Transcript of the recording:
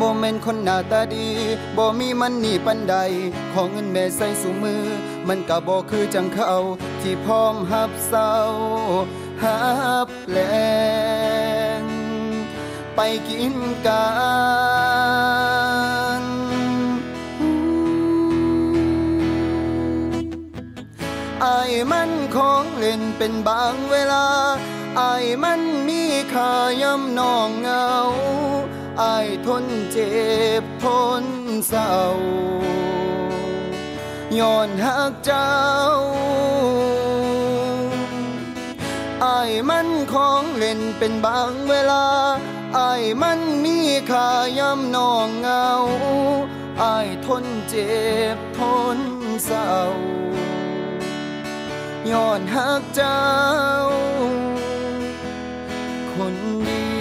บ่แม่นคนหน้าตาดีบ่มีมันนี่ปันใดขอเงินแม่ใส่สู่มือมันก็บ่คือจังเขาที่พร้อมหับเศร้าหับแลงไปกินกันอายมันของเล่นเป็นบางเวลาอายมันมีค่ายำน้องเหงาอายทนเจ็บทนเศร้าย้อนหักเจ้าอายมันของเล่นเป็นบางเวลาอายมันมีค่ายำน้องเหงาอายทนเจ็บทนเศร้าย้อนหักเจ้าคนดี